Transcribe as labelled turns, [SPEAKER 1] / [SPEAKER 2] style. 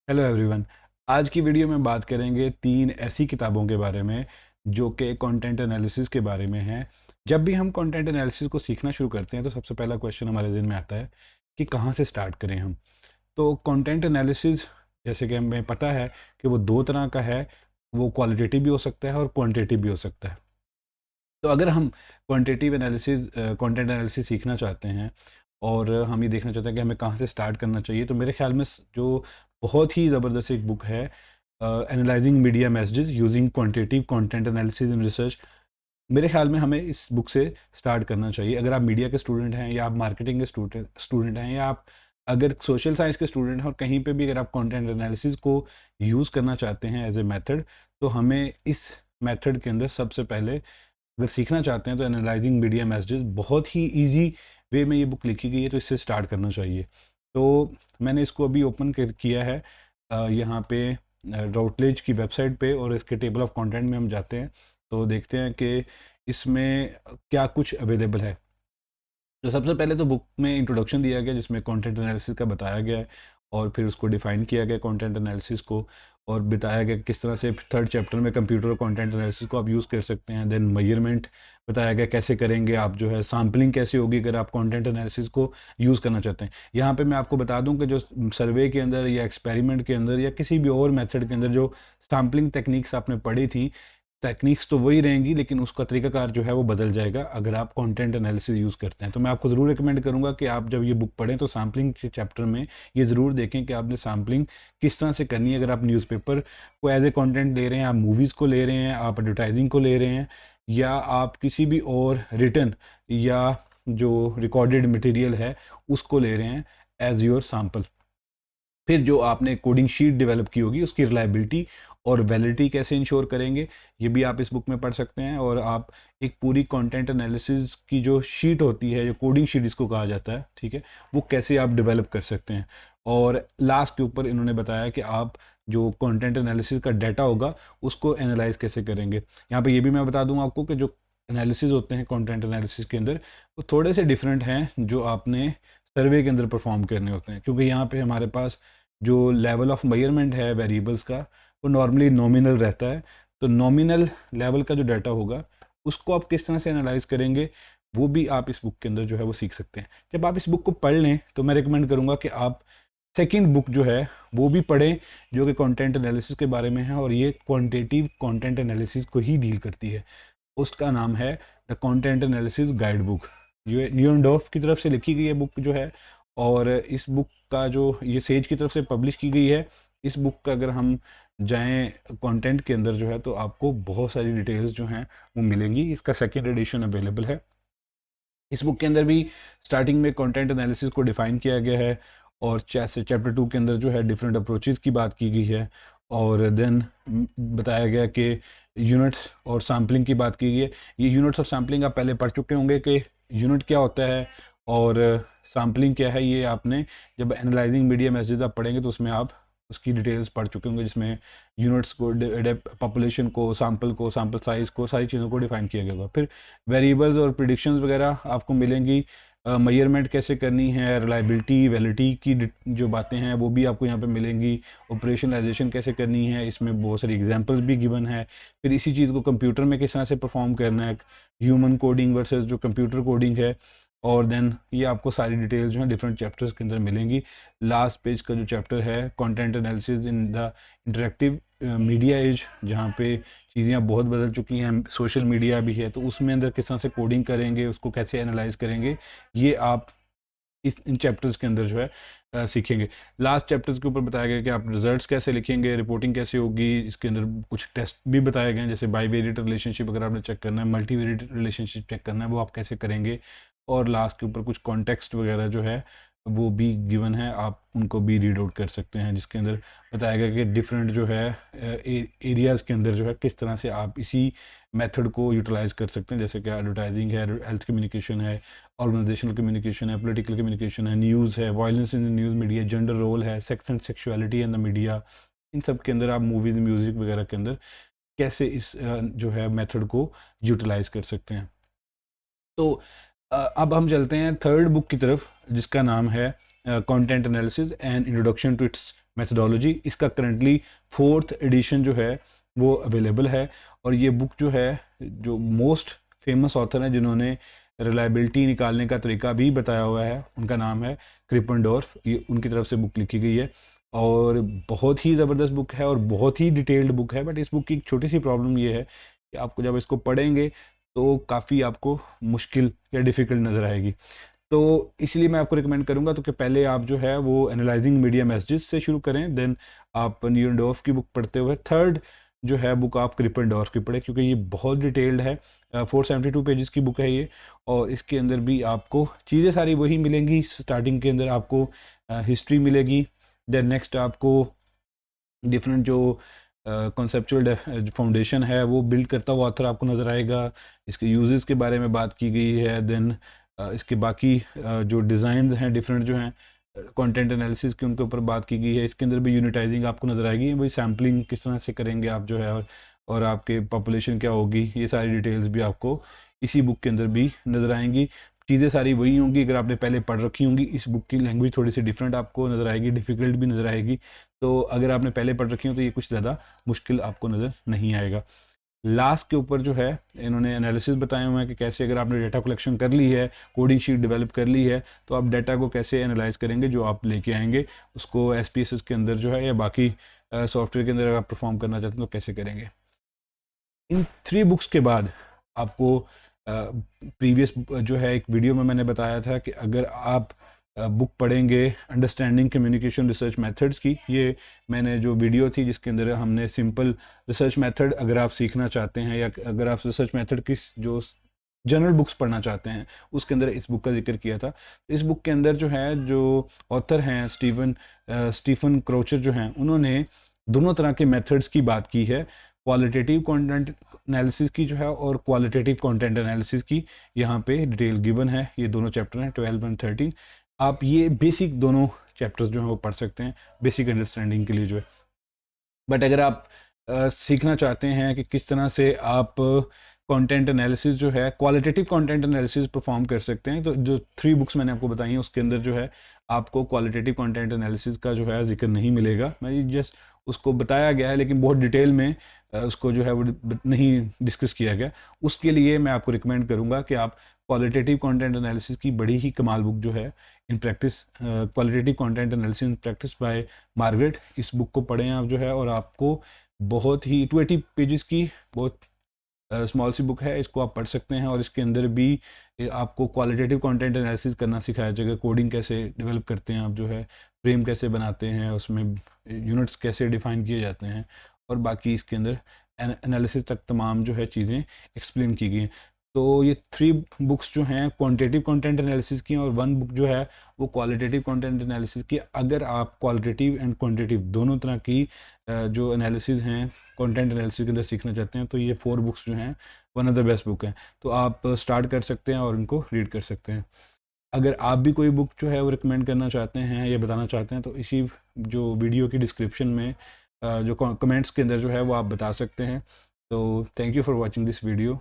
[SPEAKER 1] Hello everyone. आज की video में बात करेंगे 3 ऐसी किताबों के बारे में जो कि कंटेंट एनालिसिस के बारे में हैं। जब भी हम कंटेंट एनालिसिस को सीखना शुरू करते हैं तो सबसे पहला क्वेश्चन हमारे ज़हन में आता है कि कहाँ से स्टार्ट करें हम। तो कंटेंट एनालिसिस जैसे कि हमें पता है कि वो 2 तरह का है, वो क्वालिटेटिव भी हो सकता है और क्वांटिटेटिव भी हो सकता है। तो अगर हम कंटेंट एनालिसिस सीखना चाहते हैं और हम ये देखना चाहते हैं कि हमें कहाँ से स्टार्ट करना चाहिए, तो मेरे ख्याल में जो बहुत ही ज़बरदस्त एक बुक है, analysing media messages using quantitative content analysis in research. मेरे ख्याल में हमें इस बुक से स्टार्ट करना चाहिए। अगर आप मीडिया के स्टूडेंट हैं या आप मार्केटिंग के स्टूडेंट हैं या आप अगर सोशल साइंस के स्टूडेंट हैं और कहीं पे भी अगर आप कंटेंट एनालिसिस को यूज़ करना चाहते हैं एज ए मेथड, तो हमें इस मेथड के अंदर सबसे पहले अगर सीखना चाहते हैं तो एनालाइजिंग मीडिया मैसेजेस बहुत ही इजी वे में ये बुक लिखी गई है, तो इससे स्टार्ट करना चाहिए। तो मैंने इसको अभी ओपन किया है यहाँ पे राउटलेज की वेबसाइट पे, और इसके टेबल ऑफ कंटेंट में हम जाते हैं तो देखते हैं कि इसमें क्या कुछ अवेलेबल है। तो सबसे पहले तो बुक में इंट्रोडक्शन दिया गया जिसमें कंटेंट एनालिसिस का बताया गया है, और फिर उसको डिफाइन किया गया कंटेंट एनालिसिस को, और बताया गया किस तरह से थर्ड चैप्टर में कंप्यूटर और कंटेंट एनालिसिस को आप यूज़ कर सकते हैं। देन मेजरमेंट बताया गया कैसे करेंगे आप, जो है सैम्पलिंग कैसे होगी अगर आप कंटेंट एनालिसिस को यूज़ करना चाहते हैं। यहाँ पे मैं आपको बता दूं कि जो सर्वे के अंदर या एक्सपेरिमेंट के अंदर या किसी भी और मेथड के अंदर जो सैम्पलिंग टेक्निक्स आपने पढ़ी थी, टेक्निक्स तो वही रहेंगी लेकिन उसका तरीकाकार जो है वो बदल जाएगा अगर आप कंटेंट एनालिसिस यूज़ करते हैं। तो मैं आपको ज़रूर रिकमेंड करूंगा कि आप जब ये बुक पढ़ें तो सैम्पलिंग के चैप्टर में ये ज़रूर देखें कि आपने सैम्पलिंग किस तरह से करनी है। अगर आप न्यूज़पेपर को एज ए कंटेंट ले रहे हैं, आप मूवीज़ को ले रहे हैं, आप एडवर्टाइजिंग को ले रहे हैं, या आप किसी भी और रिटन या जो रिकॉर्डेड मटेरियल है उसको ले रहे हैं एज योर सैम्पल। फिर जो आपने कोडिंग शीट डेवलप की होगी उसकी रिलायबिलिटी और वैलिडिटी कैसे इंश्योर करेंगे, ये भी आप इस बुक में पढ़ सकते हैं। और आप एक पूरी कंटेंट एनालिसिस की जो शीट होती है, जो कोडिंग शीट जिसको कहा जाता है, ठीक है, वो कैसे आप डेवलप कर सकते हैं। और लास्ट के ऊपर इन्होंने बताया कि आप जो कंटेंट एनालिसिस का डाटा होगा उसको एनालाइज कैसे करेंगे। यहाँ पे ये भी मैं बता दूँ आपको कि जो एनालिसिस होते हैं कंटेंट एनालिसिस के अंदर, वो थोड़े से डिफरेंट हैं जो आपने सर्वे के अंदर परफॉर्म करने होते हैं, क्योंकि यहाँ पे हमारे पास जो लेवल ऑफ मेजरमेंट है वेरिएबल्स का, वो नॉर्मली नॉमिनल रहता है। तो नॉमिनल लेवल का जो डाटा होगा उसको आप किस तरह से एनालाइज करेंगे, वो भी आप इस बुक के अंदर जो है वो सीख सकते हैं। जब आप इस बुक को पढ़ लें तो मैं रिकमेंड करूँगा कि आप सेकंड बुक जो है वो भी पढ़ें, जो कि कंटेंट एनालिसिस के बारे में है, और ये क्वांटिटेटिव कंटेंट एनालिसिस को ही डील करती है। उसका नाम है the content analysis guide book. ये न्यूएंडोर्फ की तरफ से लिखी गई है बुक जो है, और इस बुक का जो ये सेज की तरफ से पब्लिश की गई है। इस बुक का अगर हम जाएं कंटेंट के अंदर जो है तो आपको बहुत सारी डिटेल्स जो हैं वो मिलेंगी। इसका सेकेंड एडिशन अवेलेबल है। इस बुक के अंदर भी स्टार्टिंग में कंटेंट एनालिसिस को डिफाइन किया गया है, और चैप्टर 2 के अंदर जो है डिफरेंट अप्रोचेस की बात की गई है, और देन बताया गया कि यूनिट्स और सैम्पलिंग की बात की गई है। ये यूनिट्स ऑफ सैम्पलिंग आप पहले पढ़ चुके होंगे कि यूनिट क्या होता है और सैम्पलिंग क्या है। ये आपने जब एनालाइजिंग मीडिया मैसेजेस आप पढ़ेंगे तो उसमें आप उसकी डिटेल्स पढ़ चुके होंगे, जिसमें यूनिट्स को, पॉपुलेशन को, सैम्पल साइज को, सारी चीज़ों को डिफाइन किया गया होगा। फिर वेरिएबल्स और प्रिडिक्शंस वगैरह आपको मिलेंगी। मेजरमेंट कैसे करनी है, रिलायबिलिटी वैलिडिटी की जो बातें हैं वो भी आपको यहाँ पे मिलेंगी। ऑपरेशनलाइजेशन कैसे करनी है, इसमें बहुत सारी एग्जांपल्स भी गिवन है। फिर इसी चीज़ को कंप्यूटर में किस तरह से परफॉर्म करना है, ह्यूमन कोडिंग वर्सेस जो कंप्यूटर कोडिंग है। और देन ये आपको सारी डिटेल्स जो है डिफरेंट चैप्टर्स के अंदर मिलेंगी। लास्ट पेज का जो चैप्टर है content analysis in the interactive media age, जहाँ पे चीज़ें अब बहुत बदल चुकी हैं, सोशल मीडिया भी है, तो उसमें अंदर किस तरह से कोडिंग करेंगे, उसको कैसे एनालाइज करेंगे, ये आप इन चैप्टर्स के अंदर जो है सीखेंगे। लास्ट चैप्टर्स के ऊपर बताया गया कि आप रिजल्ट्स कैसे लिखेंगे, रिपोर्टिंग कैसे होगी। इसके अंदर कुछ टेस्ट भी बताए गए हैं, जैसे बाईवेरिएट रिलेशनशिप अगर आपने चेक करना है, मल्टीवेरिएट रिलेशनशिप चेक करना है, वो आप कैसे करेंगे। और लास्ट के ऊपर कुछ कॉन्टेक्स्ट वगैरह जो है वो भी गिवन है, आप उनको भी रीड आउट कर सकते हैं, जिसके अंदर बताया गया कि डिफरेंट जो है एरियाज़ के अंदर जो है किस तरह से आप इसी मेथड को यूटिलाइज कर सकते हैं। जैसे कि एडवर्टाइजिंग है, हेल्थ कम्युनिकेशन है, ऑर्गेनाइजेशनल कम्युनिकेशन है, पॉलिटिकल कम्युनिकेशन है, न्यूज़ है, violence in the news media, gender role है, sex and sexuality in the media. इन सब के अंदर आप मूवीज़, म्यूज़िक वगैरह के अंदर कैसे इस जो है मेथड को यूटिलाइज कर सकते हैं। तो अब हम चलते हैं थर्ड बुक की तरफ, जिसका नाम है content analysis and introduction to its methodology. इसका करंटली 4th एडिशन जो है वो अवेलेबल है। और ये बुक जो है, जो मोस्ट फेमस ऑथर हैं जिन्होंने रिलायबिलिटी निकालने का तरीका भी बताया हुआ है, उनका नाम है क्रिपनडोर्फ। ये उनकी तरफ से बुक लिखी गई है और बहुत ही ज़बरदस्त बुक है और बहुत ही डिटेल्ड बुक है। बट इस बुक की एक छोटी सी प्रॉब्लम ये है कि आपको जब इसको पढ़ेंगे तो काफ़ी आपको मुश्किल या डिफ़िकल्ट नज़र आएगी। तो इसलिए मैं आपको रिकमेंड करूंगा तो कि पहले आप जो है वो एनालाइजिंग मीडिया मैसेजेस से शुरू करें, देन आप न्यूरेंडोर्फ की बुक पढ़ते हुए थर्ड जो है बुक आप क्रिपनडोर्फ की पढ़ें, क्योंकि ये बहुत डिटेल्ड है। 472 पेजेस की बुक है ये, और इसके अंदर भी आपको चीज़ें सारी वही मिलेंगी। स्टार्टिंग के अंदर आपको हिस्ट्री मिलेगी, देन नेक्स्ट आपको डिफरेंट जो कॉन्सेप्चुअल फाउंडेशन है वो बिल्ड करता हुआ ऑथर आपको नज़र आएगा। इसके यूजेस के बारे में बात की गई है। देन इसके बाकी जो डिज़ाइन हैं डिफरेंट जो हैं कंटेंट एनालिसिस के, उनके ऊपर बात की गई है। इसके अंदर भी यूनिटाइजिंग आपको नज़र आएगी, वही सैम्पलिंग किस तरह से करेंगे आप जो है, और आपके पॉपुलेशन क्या होगी, ये सारी डिटेल्स भी आपको इसी बुक के अंदर भी नज़र आएंगी। चीज़ें सारी वही होंगी अगर आपने पहले पढ़ रखी होंगी। इस बुक की लैंग्वेज थोड़ी सी डिफरेंट आपको नज़र आएगी, डिफ़िकल्ट भी नज़र आएगी। तो अगर आपने पहले पढ़ रखी हो तो ये कुछ ज़्यादा मुश्किल आपको नज़र नहीं आएगा। लास्ट के ऊपर जो है इन्होंने एनालिसिस बताए हुए हैं कि कैसे अगर आपने डेटा कलेक्शन कर ली है, कोडिंग शीट डेवलप कर ली है, तो आप डेटा को कैसे एनालाइज करेंगे जो आप लेके आएंगे, उसको SPSS के अंदर जो है या बाकी सॉफ्टवेयर के अंदर अगर आप परफॉर्म करना चाहते हैं तो कैसे करेंगे। इन 3 बुक्स के बाद आपको प्रीवियस जो है एक वीडियो में मैंने बताया था कि अगर आप बुक पढ़ेंगे अंडरस्टैंडिंग कम्युनिकेशन रिसर्च मेथड्स की, ये मैंने जो वीडियो थी जिसके अंदर हमने सिंपल रिसर्च मेथड अगर आप सीखना चाहते हैं या अगर आप रिसर्च मेथड की जो जनरल बुक्स पढ़ना चाहते हैं उसके अंदर इस बुक का जिक्र किया था। इस बुक के अंदर जो है जो ऑथर हैं स्टीफन क्रोचर जो हैं, उन्होंने दोनों तरह के मेथड्स की बात की है, क्वालिटेटिव कंटेंट एनालिसिस की जो है और क्वालिटेटिव कंटेंट एनालिसिस की। यहाँ पे डिटेल गिवन है, ये दोनों चैप्टर हैं 12 और 13। आप ये बेसिक दोनों चैप्टर्स जो हैं वो पढ़ सकते हैं बेसिक अंडरस्टैंडिंग के लिए जो है। बट अगर आप सीखना चाहते हैं कि किस तरह से आप कंटेंट एनालिसिस जो है क्वालिटेटिव कंटेंट एनालिसिस परफॉर्म कर सकते हैं, तो जो 3 बुक्स मैंने आपको बताई हैं उसके अंदर जो है आपको क्वालिटेटिव कंटेंट एनालिसिस का जो है जिक्र नहीं मिलेगा। मैं जस्ट उसको बताया गया है लेकिन बहुत डिटेल में उसको जो है वो नहीं डिस्कस किया गया। उसके लिए मैं आपको रिकमेंड करूँगा कि आप क्वालिटेटिव कंटेंट एनालिसिस की बड़ी ही कमाल बुक जो है in practice, qualitative content analysis in practice by Margaret, इस बुक को पढ़ें आप जो है, और आपको बहुत ही 280 पेजेस की बहुत स्मॉल सी बुक है, इसको आप पढ़ सकते हैं। और इसके अंदर भी आपको क्वालिटेटिव कंटेंट एनालिसिस करना सिखाया जाएगा, कोडिंग कैसे डेवलप करते हैं आप जो है, फ्रेम कैसे बनाते हैं, उसमें यूनिट्स कैसे डिफाइन किए जाते हैं, और बाकी इसके अंदर एनालिसिस तक तमाम जो है चीज़ें एक्सप्लेन की गई हैं। तो ये 3 बुक्स जो हैं क्वांटिटेटिव कंटेंट एनालिसिस की, और 1 बुक जो है वो क्वालिटेटिव कंटेंट एनालिसिस की। अगर आप क्वालिटेटिव एंड क्वांटिटेटिव दोनों तरह की जो एनालिसिस हैं कंटेंट एनालिसिस के अंदर सीखना चाहते हैं तो ये 4 बुक्स जो हैं one of the best book हैं। तो आप स्टार्ट कर सकते हैं और इनको रीड कर सकते हैं। अगर आप भी कोई बुक जो है वो रिकमेंड करना चाहते हैं या बताना चाहते हैं तो इसी जो वीडियो की डिस्क्रिप्शन में जो कमेंट्स के अंदर जो है वो आप बता सकते हैं। तो thank you for watching this video.